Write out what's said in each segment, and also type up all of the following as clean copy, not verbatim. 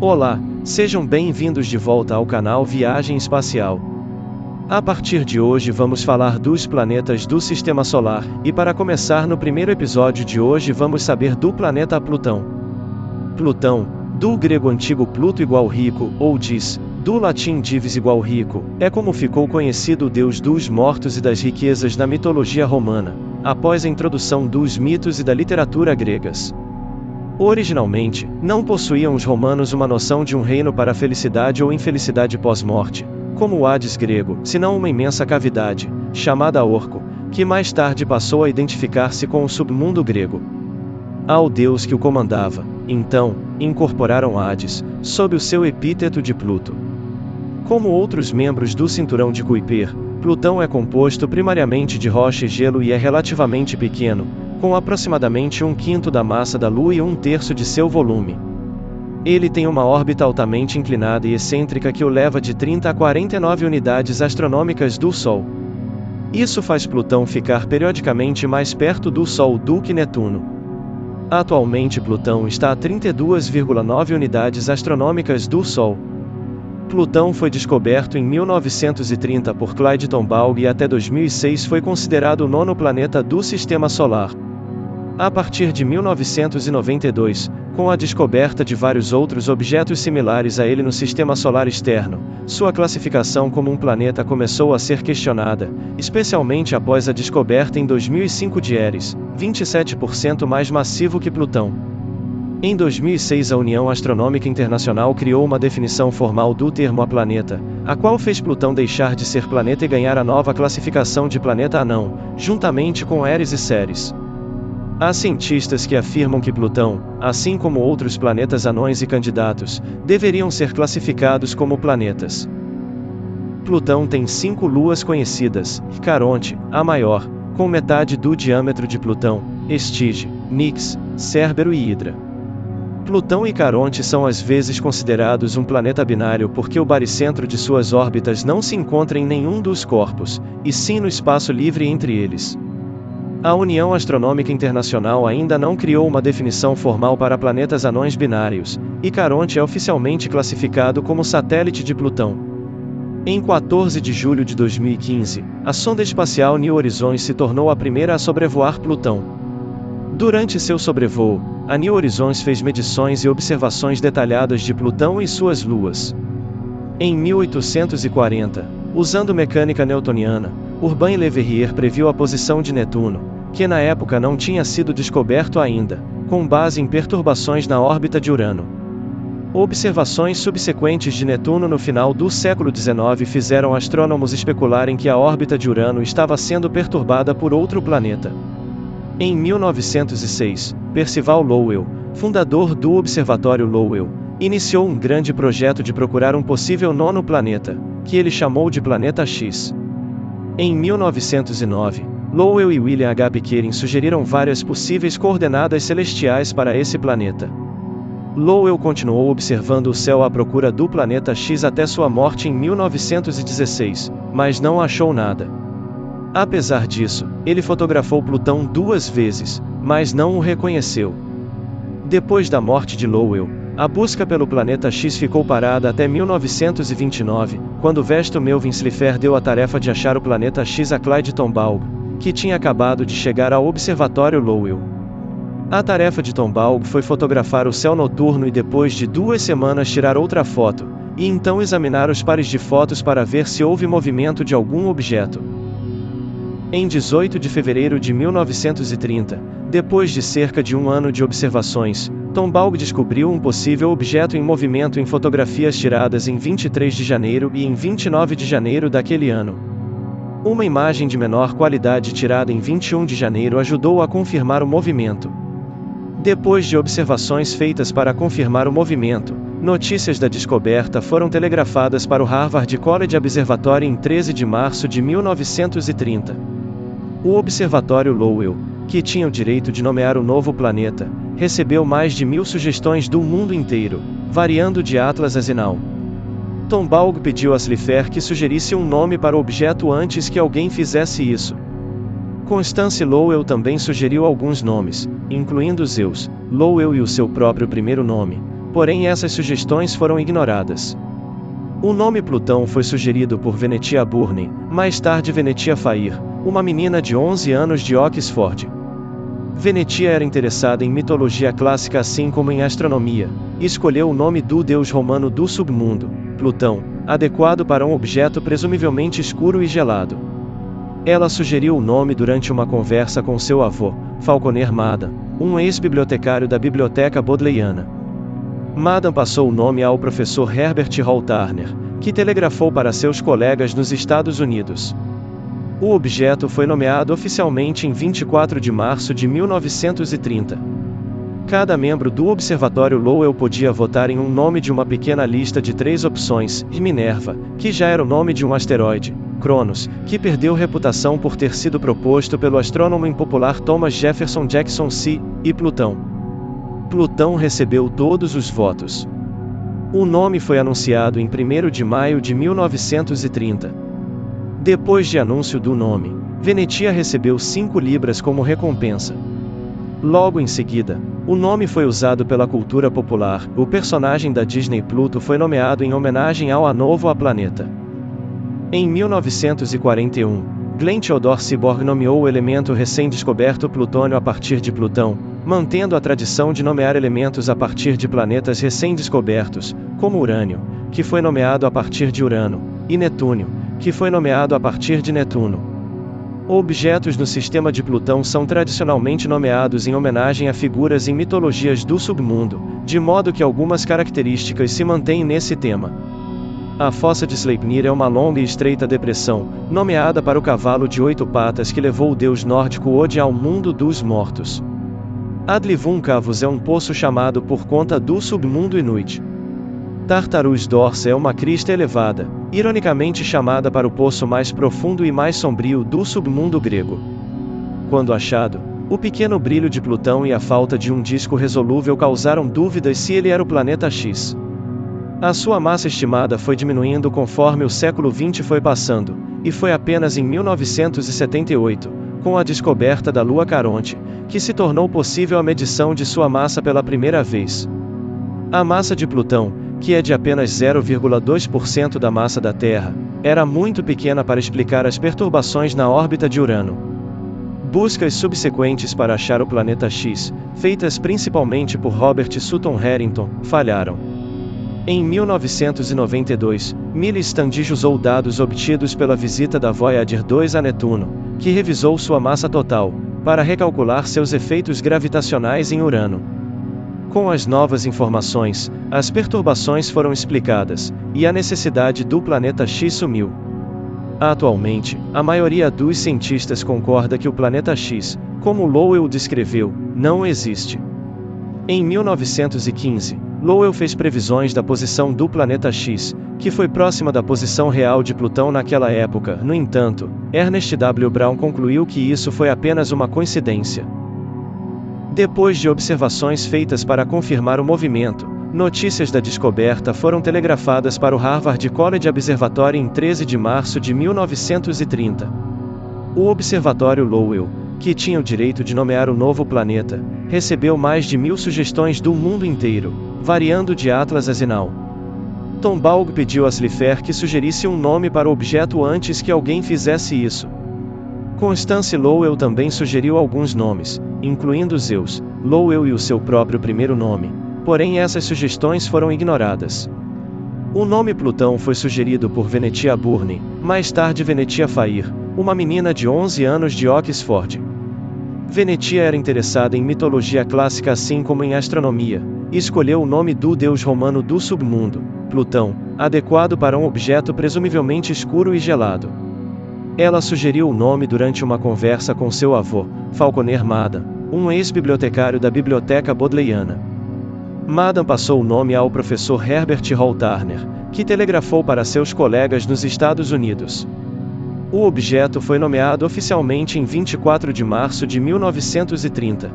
Olá, sejam bem-vindos de volta ao canal Viagem Espacial. A partir de hoje vamos falar dos planetas do Sistema Solar, e para começar no primeiro episódio de hoje vamos saber do planeta Plutão. Plutão, do grego antigo Pluto igual rico, ou diz, do latim divis igual rico, é como ficou conhecido o deus dos mortos e das riquezas na mitologia romana, após a introdução dos mitos e da literatura gregas. Originalmente, não possuíam os romanos uma noção de um reino para a felicidade ou infelicidade pós-morte, como o Hades grego, senão uma imensa cavidade, chamada Orco, que mais tarde passou a identificar-se com o submundo grego. Ao deus que o comandava, então, incorporaram Hades, sob o seu epíteto de Pluto. Como outros membros do cinturão de Kuiper, Plutão é composto primariamente de rocha e gelo e é relativamente pequeno, com aproximadamente 1/5 da massa da Lua e 1/3 de seu volume. Ele tem uma órbita altamente inclinada e excêntrica que o leva de 30 a 49 unidades astronômicas do Sol. Isso faz Plutão ficar periodicamente mais perto do Sol do que Netuno. Atualmente Plutão está a 32,9 unidades astronômicas do Sol. Plutão foi descoberto em 1930 por Clyde Tombaugh e até 2006 foi considerado o nono planeta do Sistema Solar. A partir de 1992, com a descoberta de vários outros objetos similares a ele no Sistema Solar externo, sua classificação como um planeta começou a ser questionada, especialmente após a descoberta em 2005 de Eris, 27% mais massivo que Plutão. Em 2006 a União Astronômica Internacional criou uma definição formal do termo aplaneta, a qual fez Plutão deixar de ser planeta e ganhar a nova classificação de planeta anão, juntamente com Eris e Ceres. Há cientistas que afirmam que Plutão, assim como outros planetas anões e candidatos, deveriam ser classificados como planetas. Plutão tem 5 luas conhecidas: Caronte, a maior, com metade do diâmetro de Plutão, Estige, Nix, Cérbero e Hidra. Plutão e Caronte são às vezes considerados um planeta binário porque o baricentro de suas órbitas não se encontra em nenhum dos corpos, e sim no espaço livre entre eles. A União Astronômica Internacional ainda não criou uma definição formal para planetas anões binários, e Caronte é oficialmente classificado como satélite de Plutão. Em 14 de julho de 2015, a sonda espacial New Horizons se tornou a primeira a sobrevoar Plutão. Durante seu sobrevoo, a New Horizons fez medições e observações detalhadas de Plutão e suas luas. Em 1840, usando mecânica newtoniana, Urbain Le Verrier previu a posição de Netuno, que na época não tinha sido descoberto ainda, com base em perturbações na órbita de Urano. Observações subsequentes de Netuno no final do século XIX fizeram astrônomos especularem que a órbita de Urano estava sendo perturbada por outro planeta. Em 1906, Percival Lowell, fundador do Observatório Lowell, iniciou um grande projeto de procurar um possível nono planeta, que ele chamou de Planeta X. Em 1909, Lowell e William H. Pickering sugeriram várias possíveis coordenadas celestiais para esse planeta. Lowell continuou observando o céu à procura do planeta X até sua morte em 1916, mas não achou nada. Apesar disso, ele fotografou Plutão 2 vezes, mas não o reconheceu. Depois da morte de Lowell, a busca pelo planeta X ficou parada até 1929, quando Vesto Melvin Slipher deu a tarefa de achar o planeta X a Clyde Tombaugh, que tinha acabado de chegar ao Observatório Lowell. A tarefa de Tombaugh foi fotografar o céu noturno e depois de 2 semanas tirar outra foto, e então examinar os pares de fotos para ver se houve movimento de algum objeto. Em 18 de fevereiro de 1930, depois de cerca de 1 ano de observações, Tombaugh descobriu um possível objeto em movimento em fotografias tiradas em 23 de janeiro e em 29 de janeiro daquele ano. Uma imagem de menor qualidade tirada em 21 de janeiro ajudou a confirmar o movimento. Depois de observações feitas para confirmar o movimento, notícias da descoberta foram telegrafadas para o Harvard College Observatory em 13 de março de 1930. O Observatório Lowell, que tinha o direito de nomear o novo planeta, recebeu mais de 1000 sugestões do mundo inteiro, variando de Atlas a Zinal. Tombaugh pediu a Slipher que sugerisse um nome para o objeto antes que alguém fizesse isso. Constance Lowell também sugeriu alguns nomes, incluindo Zeus, Lowell e o seu próprio primeiro nome, porém essas sugestões foram ignoradas. O nome Plutão foi sugerido por Venetia Burney, mais tarde Venetia Fair, uma menina de 11 anos de Oxford. Venetia era interessada em mitologia clássica assim como em astronomia, e escolheu o nome do deus romano do submundo, Plutão, adequado para um objeto presumivelmente escuro e gelado. Ela sugeriu o nome durante uma conversa com seu avô, Falconer Madan, um ex-bibliotecário da Biblioteca Bodleiana. Madan passou o nome ao professor Herbert Hall Turner, que telegrafou para seus colegas nos Estados Unidos. O objeto foi nomeado oficialmente em 24 de março de 1930. Cada membro do Observatório Lowell podia votar em um nome de uma pequena lista de 3 opções: Minerva, que já era o nome de um asteroide; Cronos, que perdeu reputação por ter sido proposto pelo astrônomo impopular Thomas Jefferson Jackson C., e Plutão. Plutão recebeu todos os votos. O nome foi anunciado em 1º de maio de 1930. Depois de anúncio do nome, Venetia recebeu 5 libras como recompensa. Logo em seguida, o nome foi usado pela cultura popular. O personagem da Disney Pluto foi nomeado em homenagem ao novo planeta. Em 1941, Glenn Theodore Seaborg nomeou o elemento recém-descoberto plutônio a partir de Plutão, mantendo a tradição de nomear elementos a partir de planetas recém-descobertos, como Urânio, que foi nomeado a partir de Urano, e Netúnio, que foi nomeado a partir de Netuno. Objetos no sistema de Plutão são tradicionalmente nomeados em homenagem a figuras em mitologias do submundo, de modo que algumas características se mantêm nesse tema. A fossa de Sleipnir é uma longa e estreita depressão, nomeada para o cavalo de 8 patas que levou o deus nórdico Odin ao mundo dos mortos. Adlivun Cavus é um poço chamado por conta do submundo Inuit. Tartarus Dorsa é uma crista elevada, ironicamente chamada para o poço mais profundo e mais sombrio do submundo grego. Quando achado, o pequeno brilho de Plutão e a falta de um disco resolúvel causaram dúvidas se ele era o planeta X. A sua massa estimada foi diminuindo conforme o século XX foi passando, e foi apenas em 1978, com a descoberta da Lua Caronte, que se tornou possível a medição de sua massa pela primeira vez. A massa de Plutão, que é de apenas 0,2% da massa da Terra, era muito pequena para explicar as perturbações na órbita de Urano. Buscas subsequentes para achar o planeta X, feitas principalmente por Robert Sutton Harrington, falharam. Em 1992, Millie Standish usou dados obtidos pela visita da Voyager 2 a Netuno, que revisou sua massa total, para recalcular seus efeitos gravitacionais em Urano. Com as novas informações, as perturbações foram explicadas, e a necessidade do planeta X sumiu. Atualmente, a maioria dos cientistas concorda que o planeta X, como Lowell o descreveu, não existe. Em 1915, Lowell fez previsões da posição do planeta X, que foi próxima da posição real de Plutão naquela época. No entanto, Ernest W. Brown concluiu que isso foi apenas uma coincidência. Depois de observações feitas para confirmar o movimento, notícias da descoberta foram telegrafadas para o Harvard College Observatory em 13 de março de 1930. O Observatório Lowell, que tinha o direito de nomear o novo planeta, recebeu mais de 1000 sugestões do mundo inteiro, variando de Atlas a Zinal. Tombaugh pediu a Slipher que sugerisse um nome para o objeto antes que alguém fizesse isso. Constance Lowell também sugeriu alguns nomes, incluindo Zeus, Lowell e o seu próprio primeiro nome, porém essas sugestões foram ignoradas. O nome Plutão foi sugerido por Venetia Burney, mais tarde Venetia Fair, uma menina de 11 anos de Oxford. Venetia era interessada em mitologia clássica assim como em astronomia, e escolheu o nome do deus romano do submundo, Plutão, adequado para um objeto presumivelmente escuro e gelado. Ela sugeriu o nome durante uma conversa com seu avô, Falconer Madan, um ex-bibliotecário da Biblioteca Bodleiana. Madan passou o nome ao professor Herbert Hall Turner, que telegrafou para seus colegas nos Estados Unidos. O objeto foi nomeado oficialmente em 24 de março de 1930.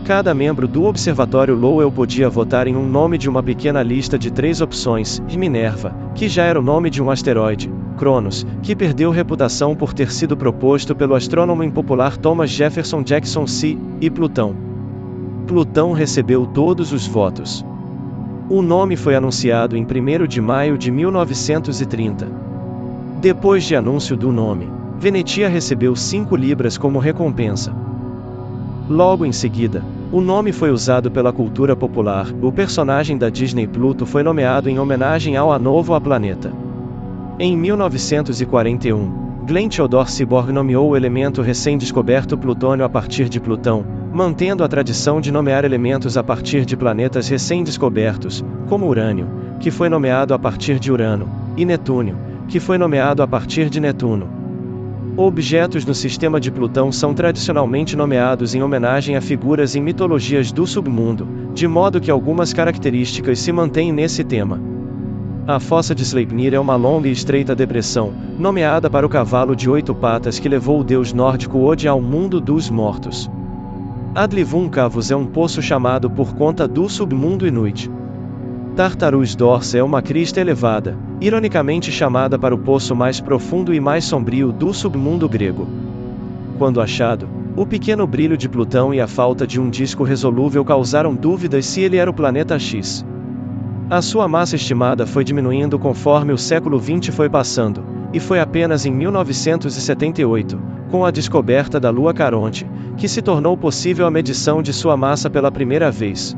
Cada membro do Observatório Lowell podia votar em um nome de uma pequena lista de 3 opções: Minerva, que já era o nome de um asteroide; Cronos, que perdeu reputação por ter sido proposto pelo astrônomo impopular Thomas Jefferson Jackson C., e Plutão. Plutão recebeu todos os votos. O nome foi anunciado em 1º de maio de 1930. Depois de anúncio do nome, Venetia recebeu 5 libras como recompensa. Logo em seguida, o nome foi usado pela cultura popular. O personagem da Disney Pluto foi nomeado em homenagem ao novo planeta. Em 1941, Glenn Theodore Seaborg nomeou o elemento recém-descoberto plutônio a partir de Plutão, mantendo a tradição de nomear elementos a partir de planetas recém-descobertos, como Urânio, que foi nomeado a partir de Urano, e Netúnio, que foi nomeado a partir de Netuno. Objetos no sistema de Plutão são tradicionalmente nomeados em homenagem a figuras em mitologias do submundo, de modo que algumas características se mantêm nesse tema. A fossa de Sleipnir é uma longa e estreita depressão, nomeada para o cavalo de 8 patas que levou o deus nórdico Odin ao mundo dos mortos. Adlivun Cavus é um poço chamado por conta do submundo Inuit. Tartarus Dorsa é uma crista elevada, ironicamente chamada para o poço mais profundo e mais sombrio do submundo grego. Quando achado, o pequeno brilho de Plutão e a falta de um disco resolúvel causaram dúvidas se ele era o planeta X. A sua massa estimada foi diminuindo conforme o século XX foi passando, e foi apenas em 1978, com a descoberta da Lua Caronte, que se tornou possível a medição de sua massa pela primeira vez.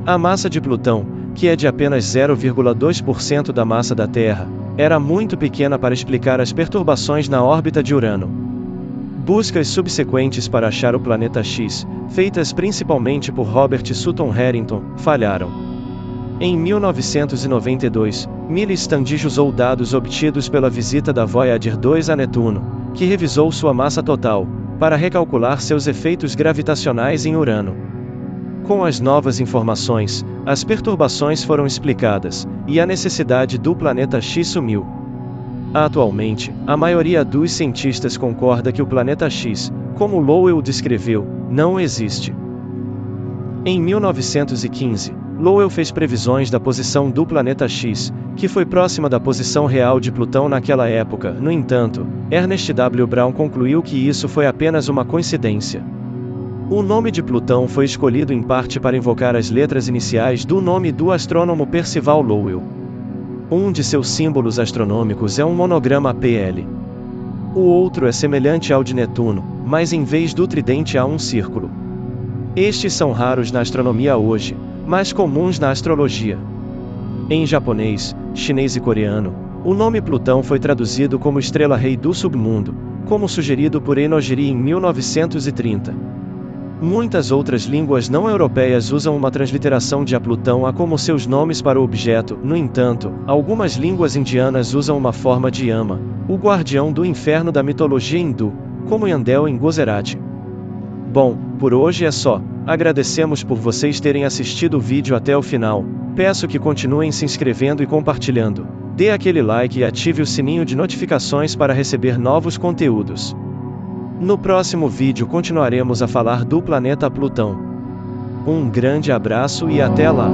A massa de Plutão, que é de apenas 0,2% da massa da Terra, era muito pequena para explicar as perturbações na órbita de Urano. Buscas subsequentes para achar o planeta X, feitas principalmente por Robert Sutton Harrington, falharam. Em 1992, Millie Standish usou dados obtidos pela visita da Voyager 2 a Netuno, que revisou sua massa total, para recalcular seus efeitos gravitacionais em Urano. Com as novas informações, as perturbações foram explicadas, e a necessidade do planeta X sumiu. Atualmente, a maioria dos cientistas concorda que o planeta X, como Lowell descreveu, não existe. Em 1915, Lowell fez previsões da posição do planeta X, que foi próxima da posição real de Plutão naquela época. No entanto, Ernest W. Brown concluiu que isso foi apenas uma coincidência. O nome de Plutão foi escolhido em parte para invocar as letras iniciais do nome do astrônomo Percival Lowell. Um de seus símbolos astronômicos é um monograma PL. O outro é semelhante ao de Netuno, mas em vez do tridente há um círculo. Estes são raros na astronomia hoje, mas comuns na astrologia. Em japonês, chinês e coreano, o nome Plutão foi traduzido como estrela-rei do submundo, como sugerido por Enojiri em 1930. Muitas outras línguas não europeias usam uma transliteração de a Plutão a como seus nomes para o objeto. No entanto, algumas línguas indianas usam uma forma de Yama, o guardião do inferno da mitologia hindu, como Yandel em Gujarati. Bom, por hoje é só. Agradecemos por vocês terem assistido o vídeo até o final. Peço que continuem se inscrevendo e compartilhando. Dê aquele like e ative o sininho de notificações para receber novos conteúdos. No próximo vídeo continuaremos a falar do planeta Plutão. Um grande abraço e até lá!